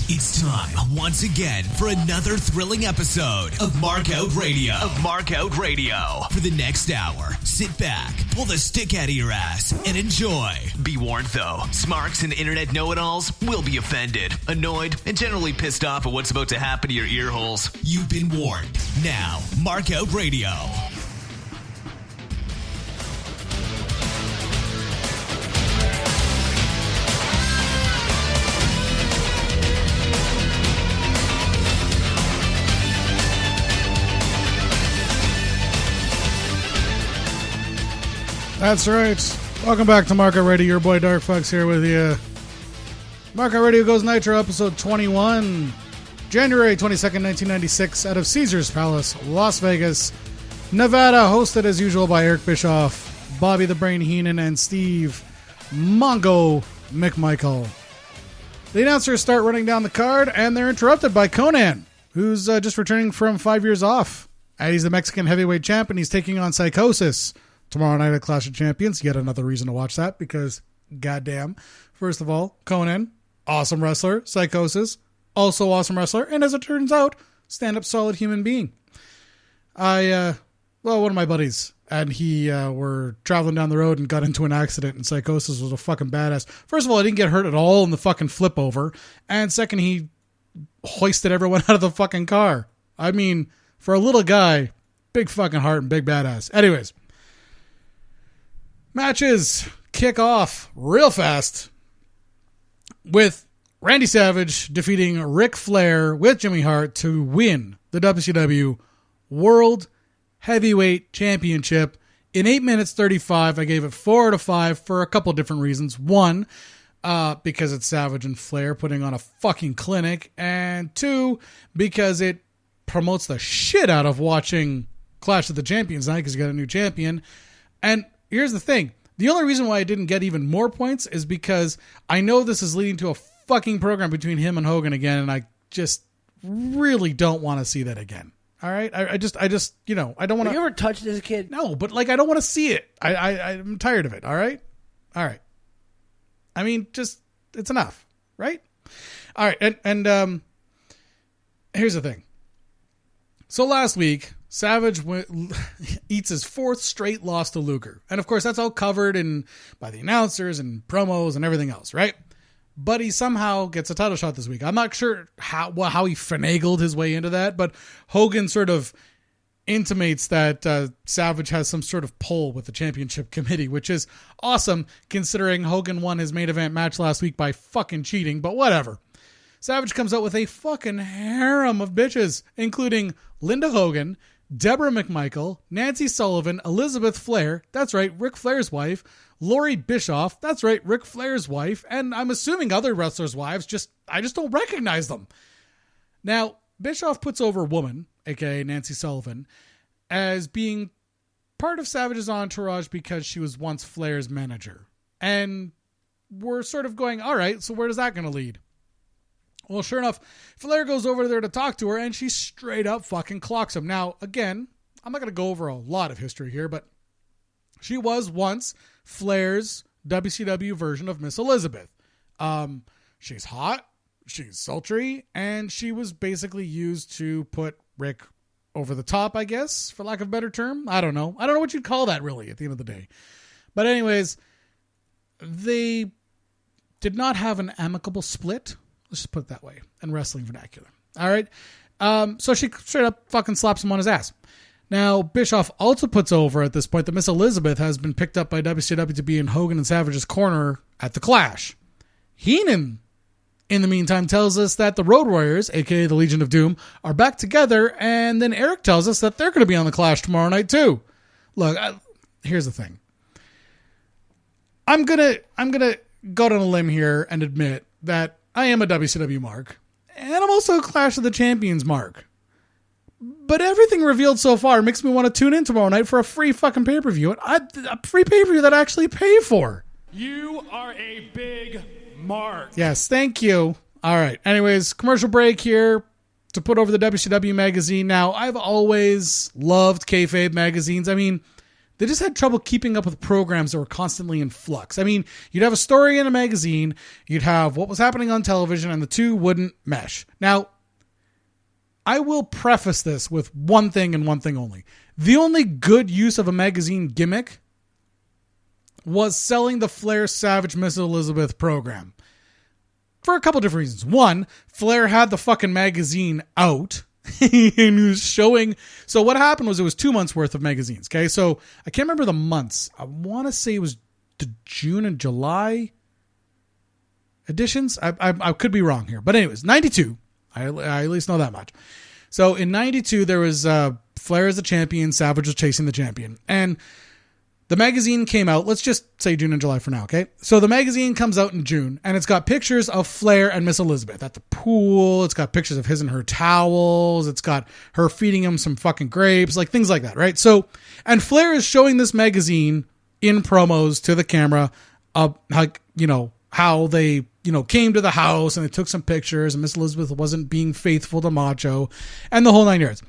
It's time once again for another thrilling episode of Markout Radio. For the next hour, sit back, pull the stick out of your ass, and enjoy. Be warned though, smarks and internet know-it-alls will be offended, annoyed, and generally pissed off at what's about to happen to your ear holes. You've been warned. Now, Markout Radio. That's right. Welcome back to Markout Radio. Your boy Dark Fox here with you. Markout Radio Goes Nitro, episode 21, January 22nd, 1996, out of Caesars Palace, Las Vegas, Nevada, hosted as usual by Eric Bischoff, Bobby the Brain Heenan, and Steve Mongo McMichael. The announcers start running down the card, and they're interrupted by Conan, who's just returning from 5 years off. He's the Mexican heavyweight champ, and he's taking on Psychosis tomorrow night at Clash of Champions. Yet another reason to watch that, because goddamn. First of all, Conan, awesome wrestler. Psychosis, also awesome wrestler. And as it turns out, stand-up solid human being. One of my buddies and he were traveling down the road and got into an accident, and Psychosis was a fucking badass. First of all, I didn't get hurt at all in the fucking flip over. And second, he hoisted everyone out of the fucking car. I mean, for a little guy, big fucking heart and big badass. Anyways, matches kick off real fast with Randy Savage defeating Ric Flair with Jimmy Hart to win the WCW World Heavyweight Championship in 8 minutes 35. I gave it 4 out of 5 for a couple different reasons. One, because it's Savage and Flair putting on a fucking clinic, and two, because it promotes the shit out of watching Clash of the Champions night because you got a new champion. And here's the thing. The only reason why I didn't get even more points is because I know this is leading to a fucking program between him and Hogan again, and I just really don't want to see that again. All right? I just, I don't want to... Were you ever touched as a kid? No, but I don't want to see it. I'm tired of it. All right? All right. I mean, just, it's enough. Right? All right. And here's the thing. So last week, Savage eats his 4th straight loss to Luger. And of course, that's all covered by the announcers and promos and everything else, right? But he somehow gets a title shot this week. I'm not sure how he finagled his way into that, but Hogan sort of intimates that Savage has some sort of pull with the championship committee, which is awesome considering Hogan won his main event match last week by fucking cheating, but whatever. Savage comes out with a fucking harem of bitches, including Linda Hogan, Deborah McMichael, Nancy Sullivan, Elizabeth Flair, that's right, Ric Flair's wife, Lori Bischoff, that's right, Ric Flair's wife, and I'm assuming other wrestlers' wives, I just don't recognize them. Now, Bischoff puts over Woman, aka Nancy Sullivan, as being part of Savage's entourage because she was once Flair's manager. And we're sort of going, all right, so where is that going to lead? Well, sure enough, Flair goes over there to talk to her, and she straight up fucking clocks him. Now, again, I'm not going to go over a lot of history here, but she was once Flair's WCW version of Miss Elizabeth. She's hot, she's sultry, and she was basically used to put Rick over the top, I guess, for lack of a better term. I don't know what you'd call that, really, at the end of the day. But anyways, they did not have an amicable split. Let's just put it that way, in wrestling vernacular. All right. So she straight up fucking slaps him on his ass. Now, Bischoff also puts over at this point that Miss Elizabeth has been picked up by WCW to be in Hogan and Savage's corner at the Clash. Heenan, in the meantime, tells us that the Road Warriors, aka the Legion of Doom, are back together, and then Eric tells us that they're going to be on the Clash tomorrow night too. Look, here's the thing. I'm gonna go down a limb here and admit that I am a WCW mark, and I'm also a Clash of the Champions mark. But everything revealed so far makes me want to tune in tomorrow night for a free fucking pay-per-view. A free pay-per-view that I actually pay for. You are a big mark. Yes, thank you. All right. Anyways, commercial break here to put over the WCW magazine. Now, I've always loved kayfabe magazines. I mean, They just had trouble keeping up with programs that were constantly in flux. I mean, you'd have a story in a magazine, you'd have what was happening on television, and the two wouldn't mesh. Now, I will preface this with one thing and one thing only. The only good use of a magazine gimmick was selling the Flair Savage Miss Elizabeth program. For a couple different reasons. One, Flair had the fucking magazine out and he was showing. So what happened was it was 2 months worth of magazines. Okay. So I can't remember the months. I want to say it was the June and July editions. I could be wrong here, but anyways, 92. I at least know that much. So in 92, there was Flair as the champion. Savage was chasing the champion. And the magazine came out, let's just say June and July for now, okay? So the magazine comes out in June, and it's got pictures of Flair and Miss Elizabeth at the pool. It's got pictures of his and her towels. It's got her feeding him some fucking grapes, like things like that, right? So, and Flair is showing this magazine in promos to the camera, like, you know, how they, you know, came to the house and they took some pictures and Miss Elizabeth wasn't being faithful to Macho and the whole 9 yards.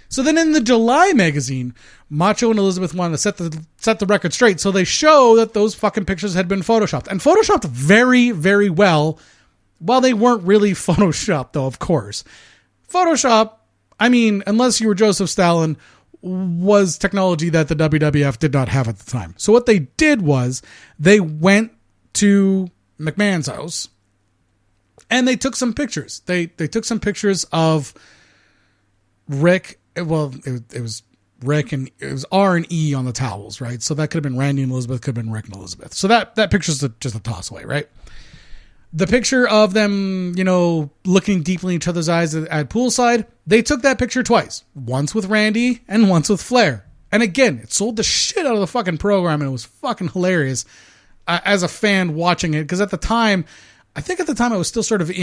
So then in the July magazine, Macho and Elizabeth wanted to set the record straight. So they show that those fucking pictures had been photoshopped, and photoshopped very, very well. Well, they weren't really photoshopped though, of course. Photoshop, I mean, unless you were Joseph Stalin, was technology that the WWF did not have at the time. So what they did was they went to McMahon's house and they took some pictures. They took some pictures of Rick. Well, it was Rick, and it was R and E on the towels, right? So that could have been Randy and Elizabeth, could have been Rick and Elizabeth. So that picture's just a toss away, right? The picture of them, you know, looking deeply in each other's eyes at poolside, they took that picture twice. Once with Randy and once with Flair. And again, it sold the shit out of the fucking program, and it was fucking hilarious as a fan watching it. Because at the time I was still sort of I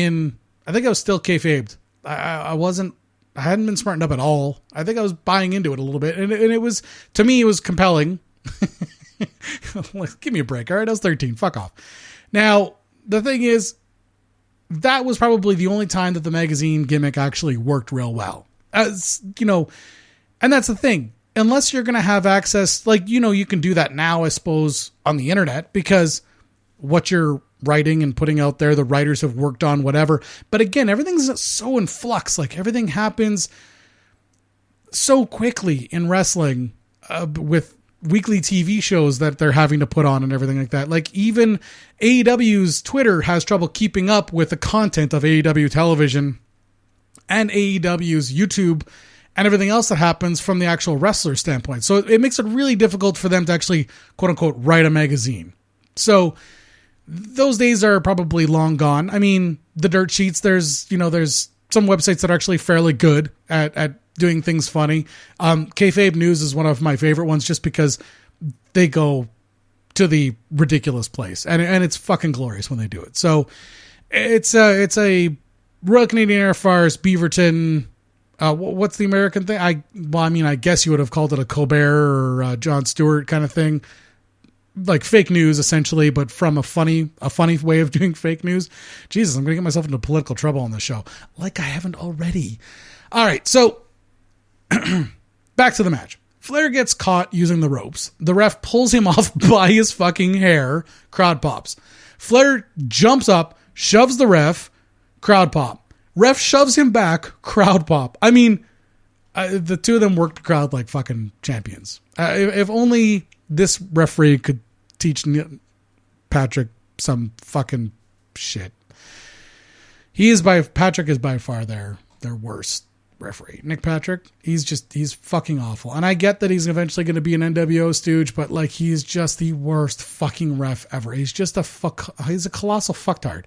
think I was still kayfabed. I hadn't been smartened up at all. I think I was buying into it a little bit. And it was, to me, it was compelling. Like, give me a break. All right. I was 13. Fuck off. Now, the thing is, that was probably the only time that the magazine gimmick actually worked real well. As, you know, and that's the thing. Unless you're going to have access, like, you know, you can do that now, I suppose, on the internet, because what you're writing and putting out there, the writers have worked on whatever. But again, everything's so in flux. Like, everything happens so quickly in wrestling, with weekly TV shows that they're having to put on and everything like that. Like, even AEW's Twitter has trouble keeping up with the content of AEW television and AEW's YouTube and everything else that happens from the actual wrestler standpoint. So it makes it really difficult for them to actually, quote unquote, write a magazine. So those days are probably long gone. I mean, the dirt sheets, there's some websites that are actually fairly good at doing things funny. Kayfabe News is one of my favorite ones, just because they go to the ridiculous place, and it's fucking glorious when they do it. So it's a Royal Canadian Air Force, Beaverton. What's the American thing? I guess you would have called it a Colbert or Jon Stewart kind of thing. Like fake news, essentially, but from a funny way of doing fake news. Jesus, I'm going to get myself into political trouble on this show. Like I haven't already. All right, so back to the match. Flair gets caught using the ropes. The ref pulls him off by his fucking hair. Crowd pops. Flair jumps up, shoves the ref. Crowd pop. Ref shoves him back. Crowd pop. I mean, the two of them worked the crowd like fucking champions. If only this referee could teach Patrick some fucking shit. Patrick is by far their worst referee. Nick Patrick, he's fucking awful. And I get that he's eventually going to be an NWO stooge, but like, he's just the worst fucking ref ever. He's just he's a colossal fucktard.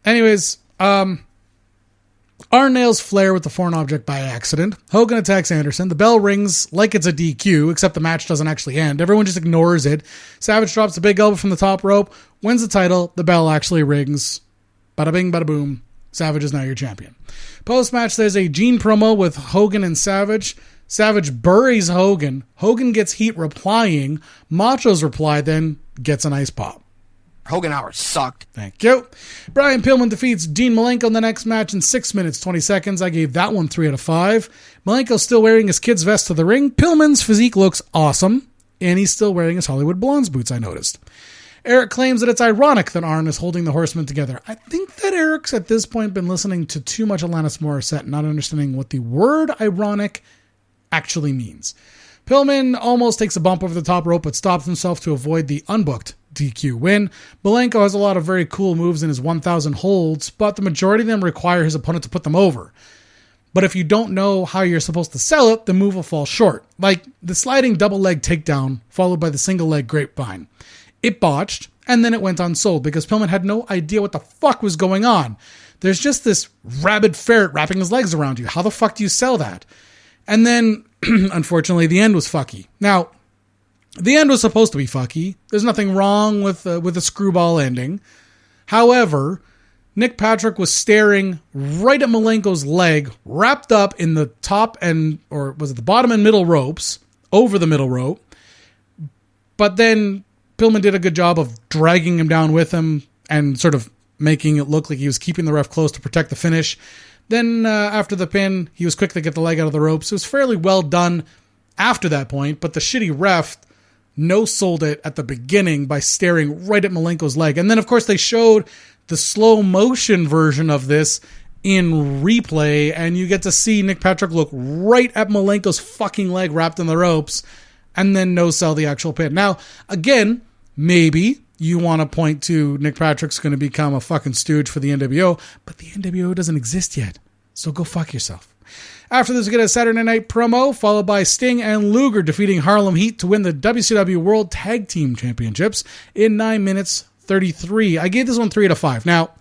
Anyways, Arn nails Flair with the foreign object by accident. Hogan attacks Anderson. The bell rings like it's a DQ, except the match doesn't actually end. Everyone just ignores it. Savage drops a big elbow from the top rope, wins the title. The bell actually rings. Bada bing, bada boom. Savage is now your champion. Post-match, there's a Gene promo with Hogan and Savage. Savage buries Hogan. Hogan gets heat replying. Macho's reply then gets an ice pop. Hogan hour sucked. Thank you. Brian Pillman defeats Dean Malenko in the next match in 6 minutes, 20 seconds. I gave that one 3 out of 5. Malenko's still wearing his kid's vest to the ring. Pillman's physique looks awesome. And he's still wearing his Hollywood Blondes boots, I noticed. Eric claims that it's ironic that Arn is holding the Horsemen together. I think that Eric's at this point been listening to too much Alanis Morissette, not understanding what the word ironic actually means. Pillman almost takes a bump over the top rope, but stops himself to avoid the unbooked DQ win. Malenko has a lot of very cool moves in his 1,000 holds, but the majority of them require his opponent to put them over. But if you don't know how you're supposed to sell it, the move will fall short. Like the sliding double leg takedown, followed by the single leg grapevine. It botched, and then it went unsold because Pillman had no idea what the fuck was going on. There's just this rabid ferret wrapping his legs around you. How the fuck do you sell that? And then, unfortunately, the end was fucky. Now, the end was supposed to be fucky. There's nothing wrong with a screwball ending. However, Nick Patrick was staring right at Malenko's leg, wrapped up in the top or was it the bottom and middle ropes, over the middle rope. But then Pillman did a good job of dragging him down with him and sort of making it look like he was keeping the ref close to protect the finish. Then after the pin, he was quick to get the leg out of the ropes. It was fairly well done after that point, but the shitty ref no-sold it at the beginning by staring right at Malenko's leg. And then, of course, they showed the slow motion version of this in replay, and you get to see Nick Patrick look right at Malenko's fucking leg wrapped in the ropes and then no-sell the actual pin. Now, again, maybe you want to point to Nick Patrick's going to become a fucking stooge for the NWO, but the NWO doesn't exist yet. So go fuck yourself. After this, we get a Saturday Night promo, followed by Sting and Luger defeating Harlem Heat to win the WCW World Tag Team Championships in 9 minutes 33. I gave this one 3 out of 5. Now,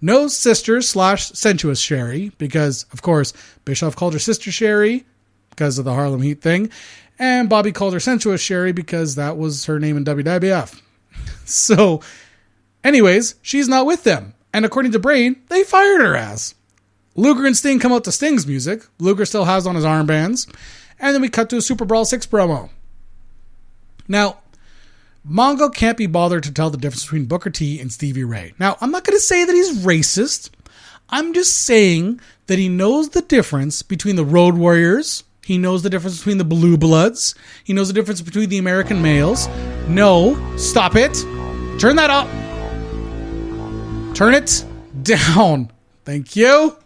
no sister/sensuous Sherry, because, of course, Bischoff called her Sister Sherry because of the Harlem Heat thing, and Bobby called her Sensuous Sherry because that was her name in WWF. So, anyways, she's not with them. And according to Brain, they fired her ass. Luger and Sting come out to Sting's music. Luger still has on his armbands. And then we cut to a Super Brawl 6 promo. Now, Mongo can't be bothered to tell the difference between Booker T and Stevie Ray. Now, I'm not going to say that he's racist. I'm just saying that he knows the difference between the Road Warriors. He knows the difference between the Blue Bloods. He knows the difference between the American males. No, stop it. Turn that up. Turn it down. Thank you.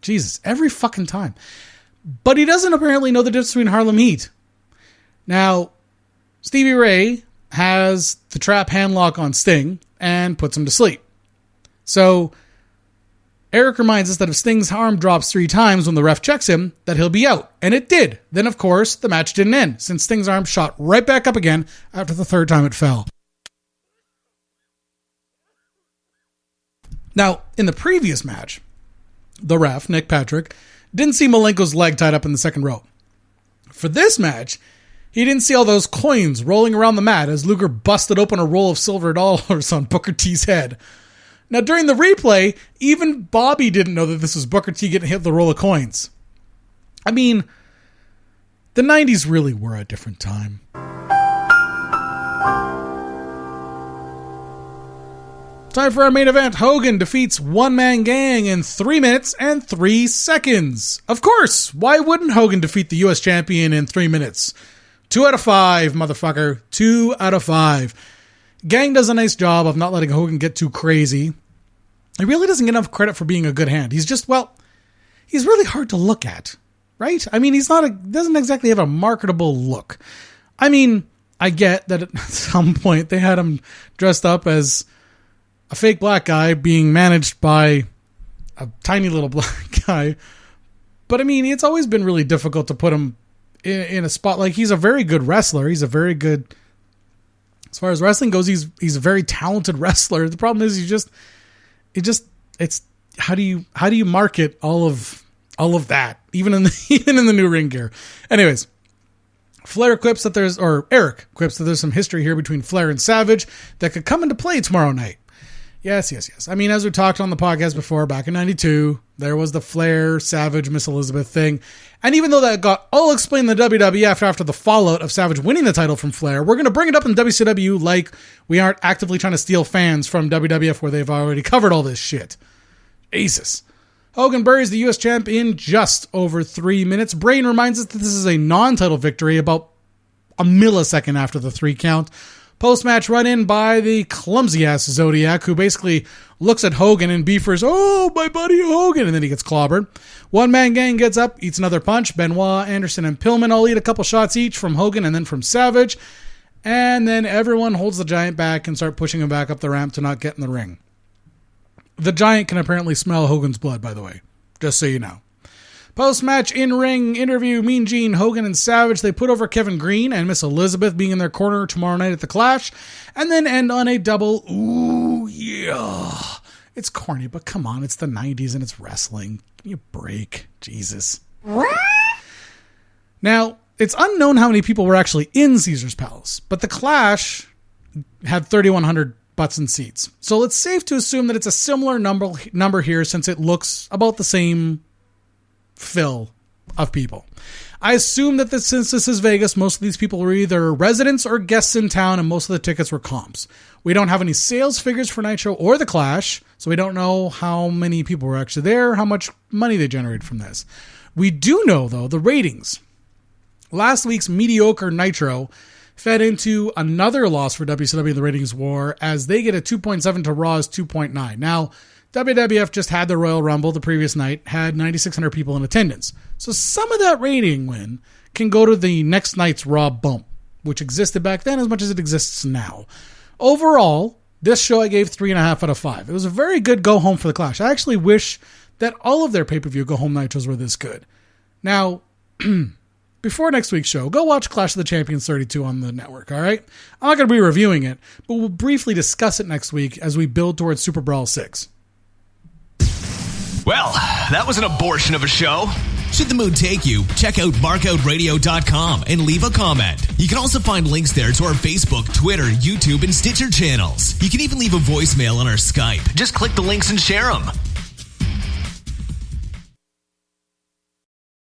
Jesus, every fucking time. But he doesn't apparently know the difference between Harlem Heat. Now, Stevie Ray has the trap handlock on Sting and puts him to sleep. So, Eric reminds us that if Sting's arm drops 3 times when the ref checks him, that he'll be out. And it did. Then, of course, the match didn't end, since Sting's arm shot right back up again after the 3rd time it fell. Now, in the previous match, the ref, Nick Patrick, didn't see Malenko's leg tied up in the 2nd rope. For this match, he didn't see all those coins rolling around the mat as Luger busted open a roll of silver dollars on Booker T's head. Now, during the replay, even Bobby didn't know that this was Booker T getting hit with a roll of coins. I mean, the 90s really were a different time. Time for our main event. Hogan defeats One Man Gang in 3 minutes and 3 seconds. Of course, why wouldn't Hogan defeat the U.S. champion in 3 minutes? 2 out of 5, motherfucker. 2 out of 5. Gang does a nice job of not letting Hogan get too crazy. He really doesn't get enough credit for being a good hand. He's just, well, he's really hard to look at, right? I mean, doesn't exactly have a marketable look. I mean, I get that at some point they had him dressed up as a fake black guy being managed by a tiny little black guy. But I mean, it's always been really difficult to put him in a spot. Like, he's a very good wrestler. He's a very good, as far as wrestling goes, he's a very talented wrestler. The problem is it's how do you market all of that, even in the new ring gear. Anyways, Eric quips that there's some history here between Flair and Savage that could come into play tomorrow night. Yes. I mean, as we talked on the podcast before, back in 92, there was the Flair, Savage, Miss Elizabeth thing. And even though that got all explained in the WWF after the fallout of Savage winning the title from Flair, we're going to bring it up in WCW like we aren't actively trying to steal fans from WWF where they've already covered all this shit. Jesus. Hogan buries the U.S. champ in just over 3 minutes. Brain reminds us that this is a non-title victory about a millisecond after the 3 count. Post-match run-in by the clumsy-ass Zodiac, who basically looks at Hogan and beefers, "Oh, my buddy Hogan," and then he gets clobbered. One-man gang gets up, eats another punch. Benoit, Anderson, and Pillman all eat a couple shots each from Hogan and then from Savage. And then everyone holds the Giant back and start pushing him back up the ramp to not get in the ring. The Giant can apparently smell Hogan's blood, by the way, just so you know. Post-match in-ring interview, Mean Gene, Hogan, and Savage, they put over Kevin Green and Miss Elizabeth being in their corner tomorrow night at the Clash, and then end on a double, ooh, yeah. It's corny, but come on, it's the 90s and it's wrestling. Give me a break. Jesus. Now, it's unknown how many people were actually in Caesar's Palace, but the Clash had 3,100 butts and seats. So it's safe to assume that it's a similar number here since it looks about the same fill of people. I assume that since this is Vegas, most of these people were either residents or guests in town, and most of the tickets were comps. We don't have any sales figures for Nitro or the Clash, so we don't know how many people were actually there, how much money they generated from this. We do know, though, the ratings. Last week's mediocre Nitro fed into another loss for WCW in the ratings war, as they get a 2.7 to Raw's 2.9. Now, WWF just had the Royal Rumble the previous night, had 9,600 people in attendance. So some of that rating win can go to the next night's Raw bump, which existed back then as much as it exists now. Overall, this show I gave 3.5 out of 5. It was a very good go-home for the Clash. I actually wish that all of their pay-per-view go-home Nitros were this good. Now, before next week's show, go watch Clash of the Champions 32 on the network, all right? I'm not going to be reviewing it, but we'll briefly discuss it next week as we build towards Super Brawl 6. Well, that was an abortion of a show. Should the mood take you, check out markoutradio.com and leave a comment. You can also find links there to our Facebook, Twitter, YouTube, and Stitcher channels. You can even leave a voicemail on our Skype. Just click the links and share them.